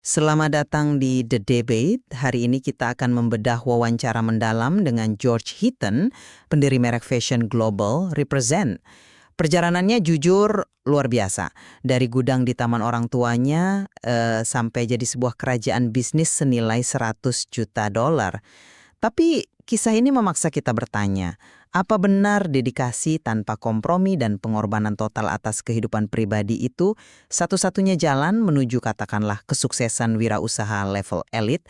Selamat datang di The Debate. Hari ini kita akan membedah wawancara mendalam dengan George Heaton, pendiri merek fashion global Represent. Perjalanannya jujur luar biasa. Dari gudang di taman orang tuanya sampai jadi sebuah kerajaan bisnis senilai 100 juta dolar. Tapi kisah ini memaksa kita bertanya, apa benar dedikasi tanpa kompromi dan pengorbanan total atas kehidupan pribadi itu satu-satunya jalan menuju katakanlah kesuksesan wirausaha level elit?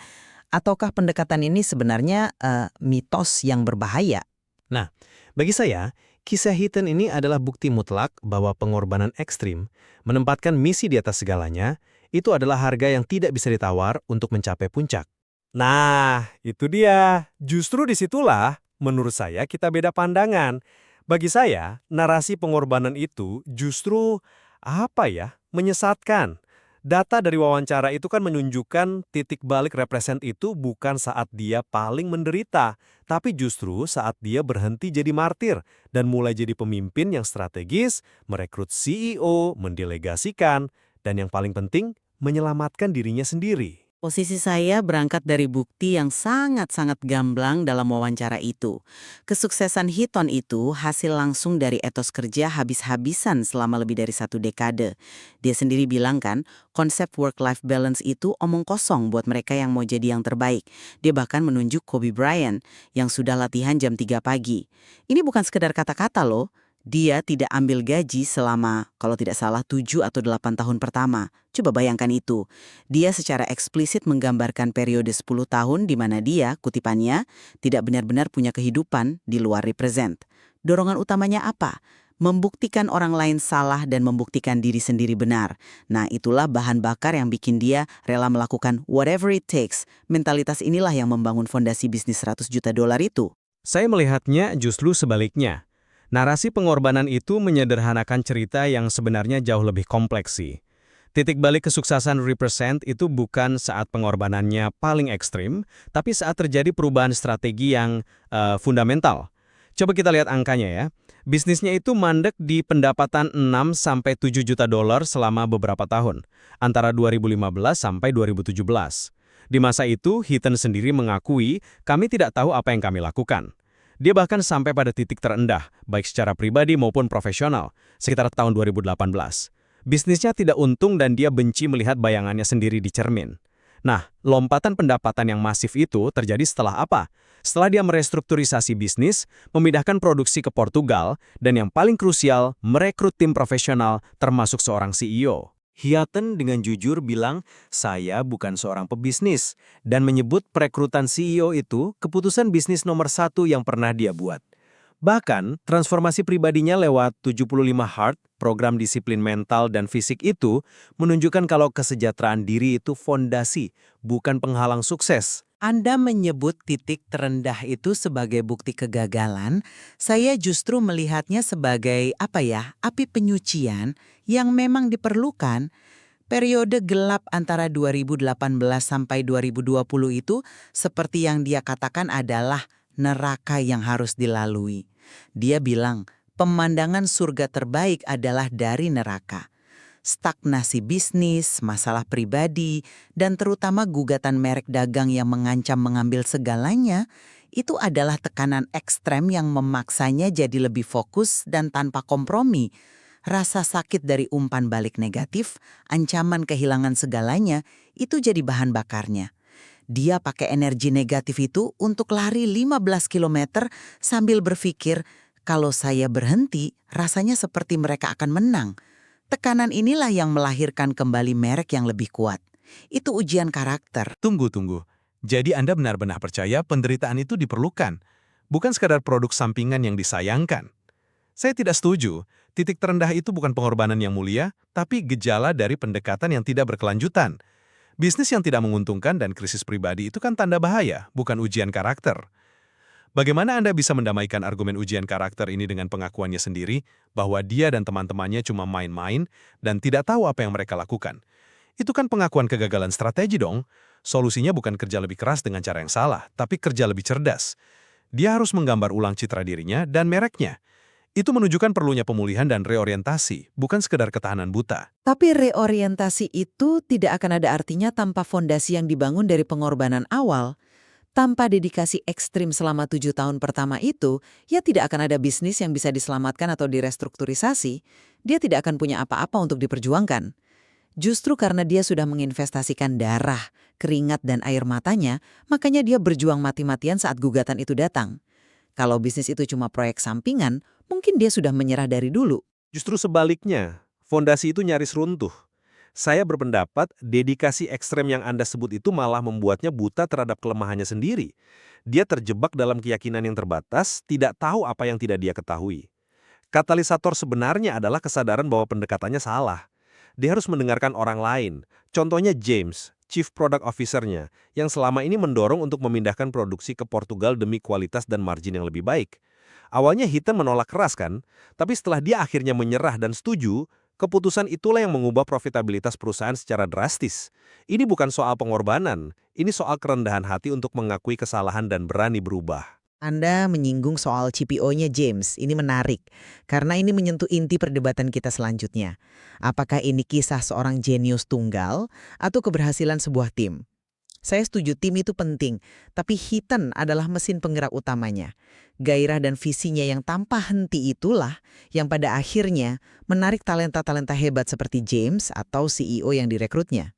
Ataukah pendekatan ini sebenarnya mitos yang berbahaya? Nah, bagi saya, kisah Heaton ini adalah bukti mutlak bahwa pengorbanan ekstrim, menempatkan misi di atas segalanya, itu adalah harga yang tidak bisa ditawar untuk mencapai puncak. Nah, itu dia. Justru disitulah, menurut saya, kita beda pandangan. Bagi saya, narasi pengorbanan itu justru, menyesatkan. Data dari wawancara itu kan menunjukkan titik balik represent itu bukan saat dia paling menderita, tapi justru saat dia berhenti jadi martir dan mulai jadi pemimpin yang strategis, merekrut CEO, mendelegasikan, dan yang paling penting, menyelamatkan dirinya sendiri. Posisi saya berangkat dari bukti yang sangat-sangat gamblang dalam wawancara itu. Kesuksesan Heaton itu hasil langsung dari etos kerja habis-habisan selama lebih dari 1 dekade. Dia sendiri bilang kan, konsep work-life balance itu omong kosong buat mereka yang mau jadi yang terbaik. Dia bahkan menunjuk Kobe Bryant yang sudah latihan jam 3 pagi. Ini bukan sekedar kata-kata loh. Dia tidak ambil gaji selama, kalau tidak salah, 7 atau 8 tahun pertama. Coba bayangkan itu. Dia secara eksplisit menggambarkan periode 10 tahun di mana dia, kutipannya, tidak benar-benar punya kehidupan di luar Represent. Dorongan utamanya apa? Membuktikan orang lain salah dan membuktikan diri sendiri benar. Nah, itulah bahan bakar yang bikin dia rela melakukan whatever it takes. Mentalitas inilah yang membangun fondasi bisnis 100 juta dolar itu. Saya melihatnya justru sebaliknya. Narasi pengorbanan itu menyederhanakan cerita yang sebenarnya jauh lebih kompleks sih. Titik balik kesuksesan Represent itu bukan saat pengorbanannya paling ekstrim, tapi saat terjadi perubahan strategi yang fundamental. Coba kita lihat angkanya ya. Bisnisnya itu mandek di pendapatan 6-7 juta dolar selama beberapa tahun, antara 2015 sampai 2017. Di masa itu, Heaton sendiri mengakui, kami tidak tahu apa yang kami lakukan. Dia bahkan sampai pada titik terendah, baik secara pribadi maupun profesional, sekitar tahun 2018. Bisnisnya tidak untung dan dia benci melihat bayangannya sendiri di cermin. Nah, lompatan pendapatan yang masif itu terjadi setelah apa? Setelah dia merestrukturisasi bisnis, memindahkan produksi ke Portugal, dan yang paling krusial, merekrut tim profesional termasuk seorang CEO. Heaton dengan jujur bilang, saya bukan seorang pebisnis, dan menyebut perekrutan CEO itu keputusan bisnis nomor 1 yang pernah dia buat. Bahkan, transformasi pribadinya lewat 75 Hard, program disiplin mental dan fisik itu, menunjukkan kalau kesejahteraan diri itu fondasi, bukan penghalang sukses. Anda menyebut titik terendah itu sebagai bukti kegagalan, saya justru melihatnya sebagai api penyucian yang memang diperlukan. Periode gelap antara 2018 sampai 2020 itu seperti yang dia katakan adalah neraka yang harus dilalui. Dia bilang, pemandangan surga terbaik adalah dari neraka. Stagnasi bisnis, masalah pribadi, dan terutama gugatan merek dagang yang mengancam mengambil segalanya, itu adalah tekanan ekstrem yang memaksanya jadi lebih fokus dan tanpa kompromi. Rasa sakit dari umpan balik negatif, ancaman kehilangan segalanya, itu jadi bahan bakarnya. Dia pakai energi negatif itu untuk lari 15 km sambil berpikir, kalau saya berhenti, rasanya seperti mereka akan menang. Tekanan inilah yang melahirkan kembali merek yang lebih kuat. Itu ujian karakter. Tunggu. Jadi Anda benar-benar percaya penderitaan itu diperlukan, bukan sekadar produk sampingan yang disayangkan. Saya tidak setuju. Titik terendah itu bukan pengorbanan yang mulia, tapi gejala dari pendekatan yang tidak berkelanjutan. Bisnis yang tidak menguntungkan dan krisis pribadi itu kan tanda bahaya, bukan ujian karakter. Bagaimana Anda bisa mendamaikan argumen ujian karakter ini dengan pengakuannya sendiri, bahwa dia dan teman-temannya cuma main-main dan tidak tahu apa yang mereka lakukan? Itu kan pengakuan kegagalan strategi dong. Solusinya bukan kerja lebih keras dengan cara yang salah, tapi kerja lebih cerdas. Dia harus menggambar ulang citra dirinya dan mereknya. Itu menunjukkan perlunya pemulihan dan reorientasi, bukan sekedar ketahanan buta. Tapi reorientasi itu tidak akan ada artinya tanpa fondasi yang dibangun dari pengorbanan awal. Tanpa dedikasi ekstrim selama 7 tahun pertama itu, ya tidak akan ada bisnis yang bisa diselamatkan atau direstrukturisasi. Dia tidak akan punya apa-apa untuk diperjuangkan. Justru karena dia sudah menginvestasikan darah, keringat, dan air matanya, makanya dia berjuang mati-matian saat gugatan itu datang. Kalau bisnis itu cuma proyek sampingan, mungkin dia sudah menyerah dari dulu. Justru sebaliknya, fondasi itu nyaris runtuh. Saya berpendapat dedikasi ekstrem yang Anda sebut itu malah membuatnya buta terhadap kelemahannya sendiri. Dia terjebak dalam keyakinan yang terbatas, tidak tahu apa yang tidak dia ketahui. Katalisator sebenarnya adalah kesadaran bahwa pendekatannya salah. Dia harus mendengarkan orang lain. Contohnya James, Chief Product Officer-nya, yang selama ini mendorong untuk memindahkan produksi ke Portugal demi kualitas dan margin yang lebih baik. Awalnya Heaton menolak keras kan, tapi setelah dia akhirnya menyerah dan setuju, keputusan itulah yang mengubah profitabilitas perusahaan secara drastis. Ini bukan soal pengorbanan, ini soal kerendahan hati untuk mengakui kesalahan dan berani berubah. Anda menyinggung soal CPO-nya James. Ini menarik, karena ini menyentuh inti perdebatan kita selanjutnya. Apakah ini kisah seorang jenius tunggal atau keberhasilan sebuah tim? Saya setuju tim itu penting, tapi Heaton adalah mesin penggerak utamanya. Gairah dan visinya yang tanpa henti itulah yang pada akhirnya menarik talenta-talenta hebat seperti James atau CEO yang direkrutnya.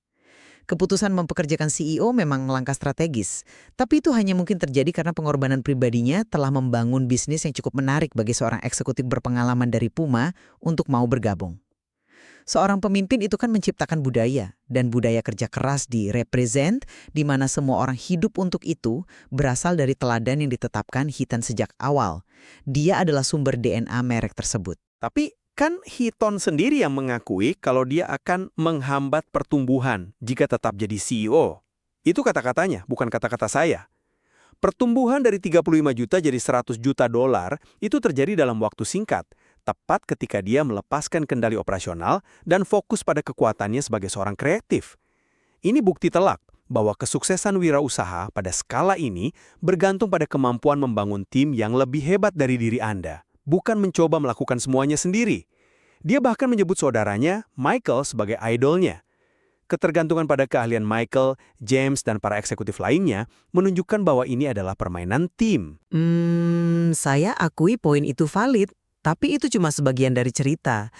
Keputusan mempekerjakan CEO memang langkah strategis, tapi itu hanya mungkin terjadi karena pengorbanan pribadinya telah membangun bisnis yang cukup menarik bagi seorang eksekutif berpengalaman dari Puma untuk mau bergabung. Seorang pemimpin itu kan menciptakan budaya, dan budaya kerja keras di Represent, di mana semua orang hidup untuk itu, berasal dari teladan yang ditetapkan Heaton sejak awal. Dia adalah sumber DNA merek tersebut. Tapi kan Heaton sendiri yang mengakui kalau dia akan menghambat pertumbuhan jika tetap jadi CEO. Itu kata-katanya, bukan kata-kata saya. Pertumbuhan dari 35 juta jadi 100 juta dolar itu terjadi dalam waktu singkat, tepat ketika dia melepaskan kendali operasional dan fokus pada kekuatannya sebagai seorang kreatif. Ini bukti telak bahwa kesuksesan wirausaha pada skala ini bergantung pada kemampuan membangun tim yang lebih hebat dari diri Anda, bukan mencoba melakukan semuanya sendiri. Dia bahkan menyebut saudaranya, Michael, sebagai idolnya. Ketergantungan pada keahlian Michael, James, dan para eksekutif lainnya menunjukkan bahwa ini adalah permainan tim. Saya akui poin itu valid, tapi itu cuma sebagian dari cerita.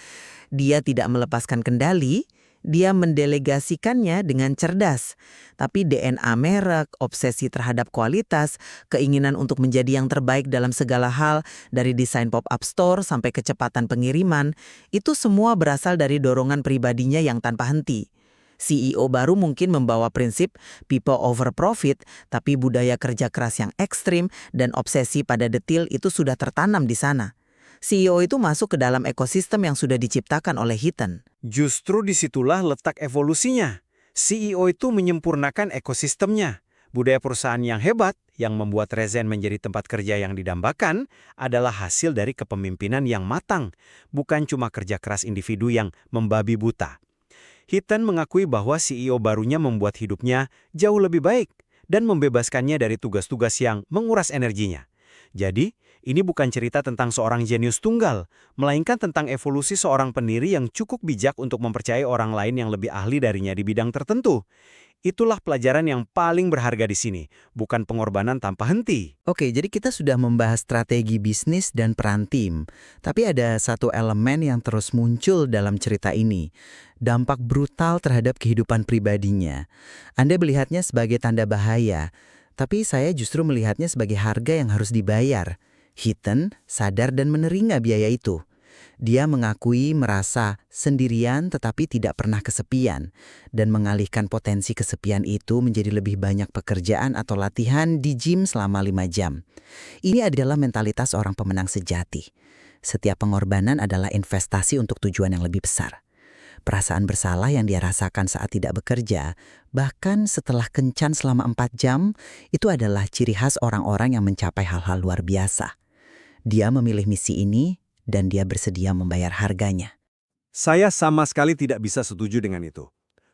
Dia tidak melepaskan kendali, dia mendelegasikannya dengan cerdas. Tapi DNA merek, obsesi terhadap kualitas, keinginan untuk menjadi yang terbaik dalam segala hal, dari desain pop-up store sampai kecepatan pengiriman, itu semua berasal dari dorongan pribadinya yang tanpa henti. CEO baru mungkin membawa prinsip people over profit, tapi budaya kerja keras yang ekstrim dan obsesi pada detil itu sudah tertanam di sana. CEO itu masuk ke dalam ekosistem yang sudah diciptakan oleh Heaton. Justru disitulah letak evolusinya. CEO itu menyempurnakan ekosistemnya. Budaya perusahaan yang hebat, yang membuat Rezen menjadi tempat kerja yang didambakan, adalah hasil dari kepemimpinan yang matang, bukan cuma kerja keras individu yang membabi buta. Heaton mengakui bahwa CEO barunya membuat hidupnya jauh lebih baik dan membebaskannya dari tugas-tugas yang menguras energinya. Jadi, ini bukan cerita tentang seorang jenius tunggal, melainkan tentang evolusi seorang pendiri yang cukup bijak untuk mempercayai orang lain yang lebih ahli darinya di bidang tertentu. Itulah pelajaran yang paling berharga di sini, bukan pengorbanan tanpa henti. Oke, jadi kita sudah membahas strategi bisnis dan peran tim. Tapi ada satu elemen yang terus muncul dalam cerita ini. Dampak brutal terhadap kehidupan pribadinya. Anda melihatnya sebagai tanda bahaya, tapi saya justru melihatnya sebagai harga yang harus dibayar. Heaton sadar dan menerima biaya itu. Dia mengakui merasa sendirian tetapi tidak pernah kesepian, dan mengalihkan potensi kesepian itu menjadi lebih banyak pekerjaan atau latihan di gym selama 5 jam. Ini adalah mentalitas orang pemenang sejati. Setiap pengorbanan adalah investasi untuk tujuan yang lebih besar. Perasaan bersalah yang dia rasakan saat tidak bekerja, bahkan setelah kencan selama 4 jam, itu adalah ciri khas orang-orang yang mencapai hal-hal luar biasa. Dia memilih misi ini, dan dia bersedia membayar harganya. Saya sama sekali tidak bisa setuju dengan itu.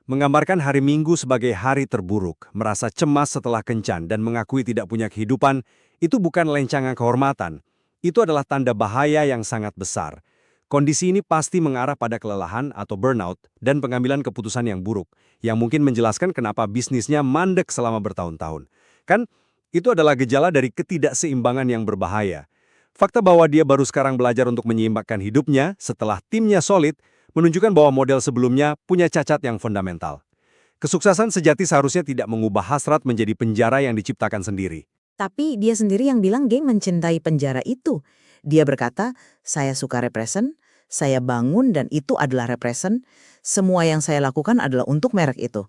Menggambarkan hari Minggu sebagai hari terburuk, merasa cemas setelah kencan dan mengakui tidak punya kehidupan, itu bukan lencangan kehormatan, Itu adalah tanda bahaya yang sangat besar. Kondisi ini pasti mengarah pada kelelahan atau burnout dan pengambilan keputusan yang buruk, yang mungkin menjelaskan kenapa bisnisnya mandek selama bertahun-tahun. Kan, itu adalah gejala dari ketidakseimbangan yang berbahaya. Fakta bahwa dia baru sekarang belajar untuk menyeimbangkan hidupnya setelah timnya solid, menunjukkan bahwa model sebelumnya punya cacat yang fundamental. Kesuksesan sejati seharusnya tidak mengubah hasrat menjadi penjara yang diciptakan sendiri. Tapi dia sendiri yang bilang dia mencintai penjara itu. Dia berkata, saya suka represent, saya bangun dan itu adalah represent, semua yang saya lakukan adalah untuk merek itu.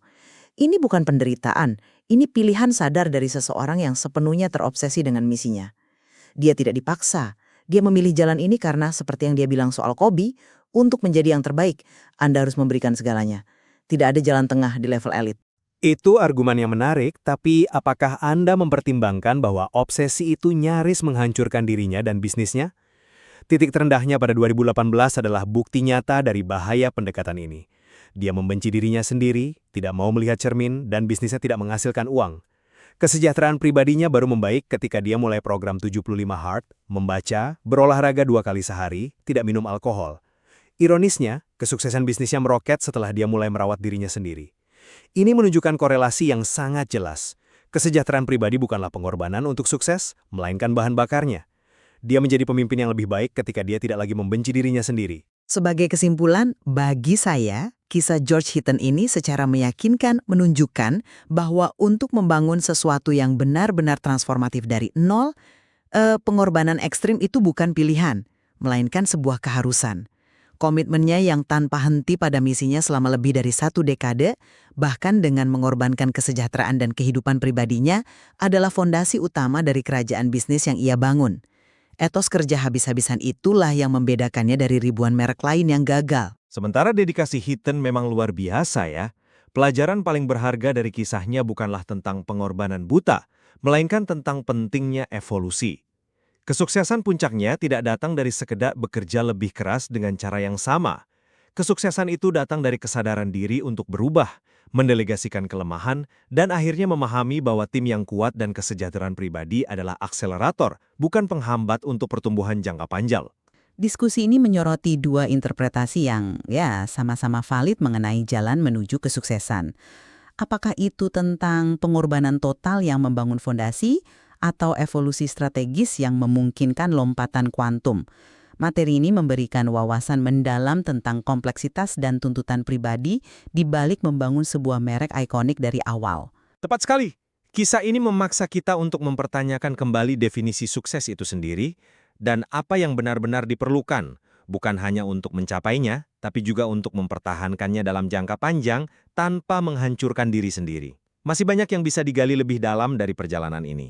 Ini bukan penderitaan, ini pilihan sadar dari seseorang yang sepenuhnya terobsesi dengan misinya. Dia tidak dipaksa, dia memilih jalan ini karena seperti yang dia bilang soal Kobe, untuk menjadi yang terbaik, Anda harus memberikan segalanya. Tidak ada jalan tengah di level elit. Itu argumen yang menarik, tapi apakah Anda mempertimbangkan bahwa obsesi itu nyaris menghancurkan dirinya dan bisnisnya? Titik terendahnya pada 2018 adalah bukti nyata dari bahaya pendekatan ini. Dia membenci dirinya sendiri, tidak mau melihat cermin, dan bisnisnya tidak menghasilkan uang. Kesejahteraan pribadinya baru membaik ketika dia mulai program 75 Hard, membaca, berolahraga 2 kali sehari, tidak minum alkohol. Ironisnya, kesuksesan bisnisnya meroket setelah dia mulai merawat dirinya sendiri. Ini menunjukkan korelasi yang sangat jelas. Kesejahteraan pribadi bukanlah pengorbanan untuk sukses, melainkan bahan bakarnya. Dia menjadi pemimpin yang lebih baik ketika dia tidak lagi membenci dirinya sendiri. Sebagai kesimpulan, bagi saya, kisah George Hitton ini secara meyakinkan menunjukkan bahwa untuk membangun sesuatu yang benar-benar transformatif dari nol, pengorbanan ekstrim itu bukan pilihan, melainkan sebuah keharusan. Komitmennya yang tanpa henti pada misinya selama lebih dari 1 dekade, bahkan dengan mengorbankan kesejahteraan dan kehidupan pribadinya, adalah fondasi utama dari kerajaan bisnis yang ia bangun. Etos kerja habis-habisan itulah yang membedakannya dari ribuan merek lain yang gagal. Sementara dedikasi Hitton memang luar biasa ya. Pelajaran paling berharga dari kisahnya bukanlah tentang pengorbanan buta, melainkan tentang pentingnya evolusi. Kesuksesan puncaknya tidak datang dari sekedar bekerja lebih keras dengan cara yang sama. Kesuksesan itu datang dari kesadaran diri untuk berubah, mendelegasikan kelemahan, dan akhirnya memahami bahwa tim yang kuat dan kesejahteraan pribadi adalah akselerator, bukan penghambat untuk pertumbuhan jangka panjang. Diskusi ini menyoroti 2 interpretasi yang sama-sama valid mengenai jalan menuju kesuksesan. Apakah itu tentang pengorbanan total yang membangun fondasi atau evolusi strategis yang memungkinkan lompatan kuantum? Materi ini memberikan wawasan mendalam tentang kompleksitas dan tuntutan pribadi di balik membangun sebuah merek ikonik dari awal. Tepat sekali. Kisah ini memaksa kita untuk mempertanyakan kembali definisi sukses itu sendiri dan apa yang benar-benar diperlukan, bukan hanya untuk mencapainya, tapi juga untuk mempertahankannya dalam jangka panjang tanpa menghancurkan diri sendiri. Masih banyak yang bisa digali lebih dalam dari perjalanan ini.